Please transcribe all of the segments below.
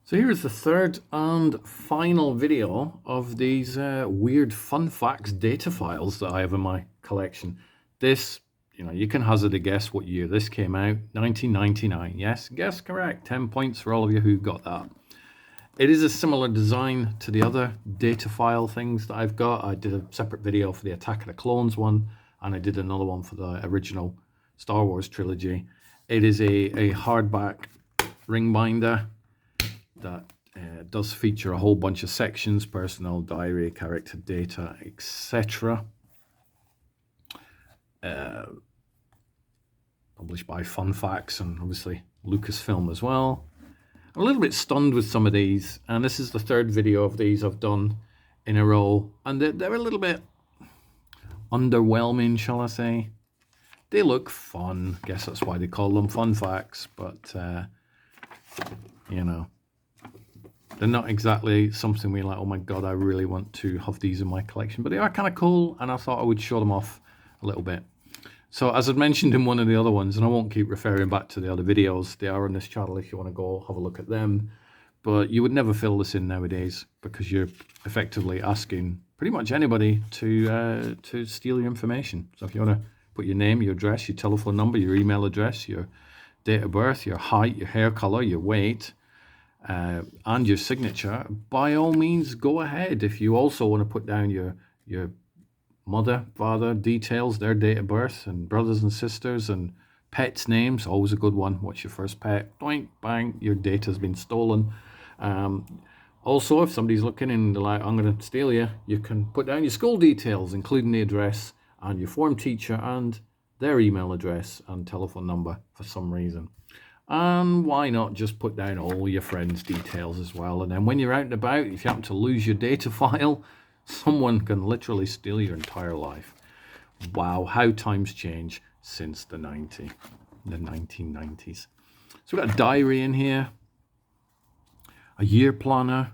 So here's the third and final video of these weird Funfax data files that I have in my collection. This, you can hazard a guess what year this came out. 1999. Yes, guess correct. 10 points for all of you who got that. It is a similar design to the other data file things that I've got. I did a separate video for the Attack of the Clones one, and I did another one for the original Star Wars trilogy. It is a hardback ring binder that does feature a whole bunch of sections: personal, diary, character data, etc. Published by Funfax and obviously Lucasfilm as well. I'm a little bit stunned with some of these, and this is the third video of these I've done in a row, and they're a little bit underwhelming, shall I say. They look fun. I guess that's why they call them Funfax, but they're not exactly something we're like, oh my god, I really want to have these in my collection. But they are kind of cool, and I thought I would show them off a little bit. So as I'd mentioned in one of the other ones, and I won't keep referring back to the other videos, they are on this channel if you want to go have a look at them. But you would never fill this in nowadays because you're effectively asking pretty much anybody to steal your information. So if you want to put your name, your address, your telephone number, your email address, your date of birth, your height, your hair color, your weight, and your signature, by all means go ahead. If you also want to put down your mother, father details, their date of birth, and brothers and sisters, and pets' names, always a good one. What's your first pet? Doink, bang, your data's been stolen. Also, if somebody's looking and they're like, I'm going to steal you, you can put down your school details, including the address and your form teacher and their email address and telephone number for some reason. And why not just put down all your friends' details as well? And then when you're out and about, if you happen to lose your data file, someone can literally steal your entire life. Wow, how times change since the 1990s. So we've got a diary in here, a year planner,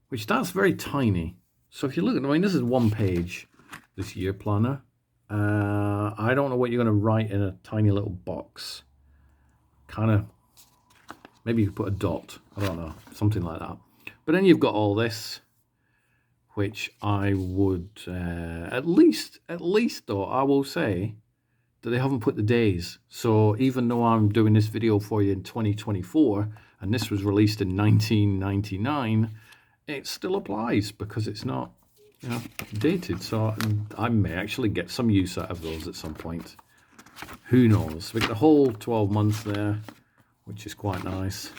which that's very tiny. So if you look at, this is one page, this year planner. I don't know what you're going to write in a tiny little box. Kind of, maybe you could put a dot, I don't know, something like that. But then you've got all this, which I would, at least though, I will say that they haven't put the days. So even though I'm doing this video for you in 2024, and this was released in 1999, it still applies because it's not, dated. So I may actually get some use out of those at some point. Who knows? We got the whole 12 months there, which is quite nice.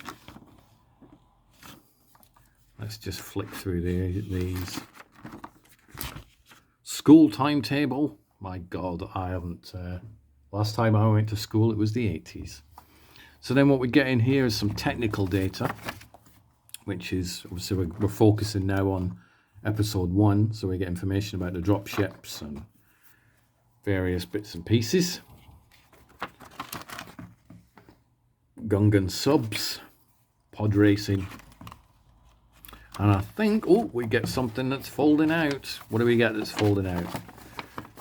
Let's just flick through these. School timetable. My God, I haven't. Last time I went to school, it was the 80s. So then what we get in here is some technical data, which is, obviously we're focusing now on episode 1. So we get information about the drop ships and various bits and pieces. Gungan subs, pod racing, and I think, we get something that's folding out. What do we get that's folding out?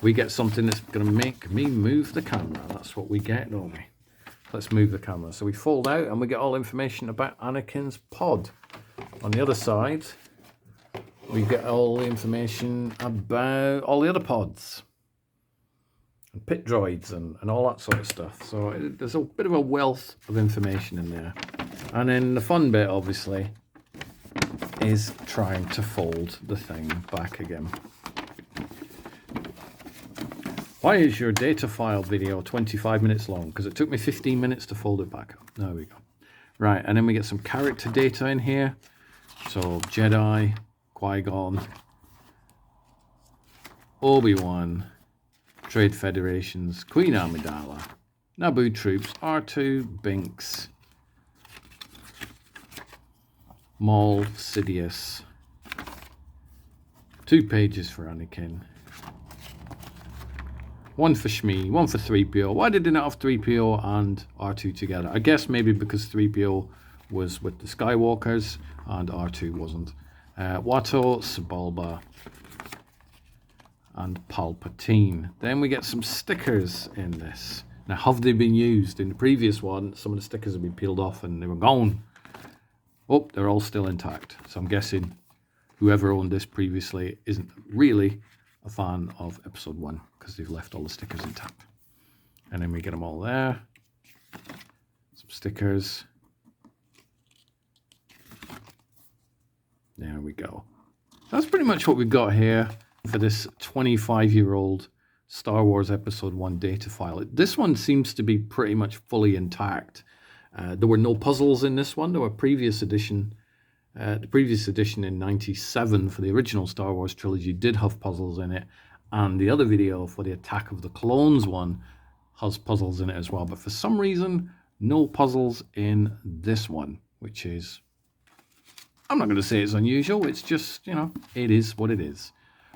We get something that's going to make me move the camera. That's what we get, don't we? Let's move the camera. So we fold out and we get all information about Anakin's pod. On the other side, we get all the information about all the other pods. And pit droids and all that sort of stuff. So there's a bit of a wealth of information in there. And then the fun bit, obviously, is trying to fold the thing back again. Why is your data file video 25 minutes long? Because it took me 15 minutes to fold it back up. There we go. Right, and then we get some character data in here. So Jedi, Qui-Gon, Obi-Wan, Trade Federations, Queen Amidala, Naboo troops, R2, Binks, Maul, Sidious, 2 pages for Anakin, 1 for Shmi, 1 for 3PO. Why did they not have 3PO and R2 together? I guess maybe because 3PO was with the Skywalkers and R2 wasn't. Watto, Sebulba, and Palpatine. Then we get some stickers in this. Now, have they been used? In the previous one, some of the stickers have been peeled off and they were gone. Oh, they're all still intact. So I'm guessing whoever owned this previously isn't really a fan of episode 1 because they've left all the stickers intact. And then we get them all there. Some stickers. There we go. That's pretty much what we've got here for this 25-year-old Star Wars Episode 1 data file. This one seems to be pretty much fully intact. There were no puzzles in this one. There were previous edition. The previous edition in '97 for the original Star Wars trilogy did have puzzles in it. And the other video for the Attack of the Clones one has puzzles in it as well. But for some reason, no puzzles in this one, which is... I'm not going to say it's unusual. It's just, you know, it is what it is.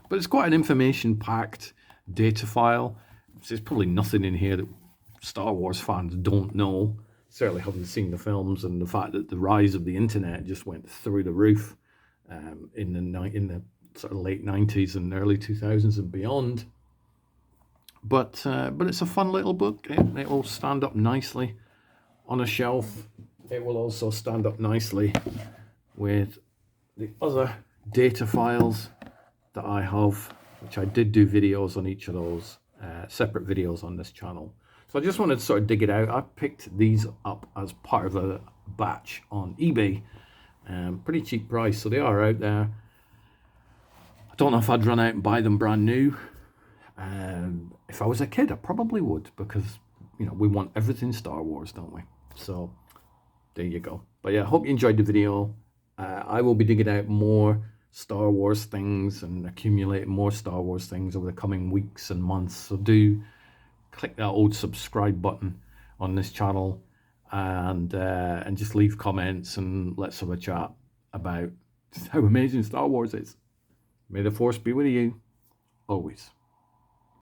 But it's quite an information-packed data file. There's probably nothing in here that Star Wars fans don't know. Certainly haven't seen the films, and the fact that the rise of the internet just went through the roof in the sort of late 90s and early 2000s and beyond. But it's a fun little book. It will stand up nicely on a shelf. It will also stand up nicely with the other data files that I have, which I did do videos on each of those, separate videos on this channel. So I just wanted to sort of dig it out. I picked these up as part of a batch on eBay. Pretty cheap price, so they are out there. I don't know if I'd run out and buy them brand new. If I was a kid, I probably would, because, you know, we want everything Star Wars, don't we? So there you go. But yeah, I hope you enjoyed the video. I will be digging out more Star Wars things and accumulating more Star Wars things over the coming weeks and months. So do click that old subscribe button on this channel and just leave comments and let's have a chat about how amazing Star Wars is. May the Force be with you always.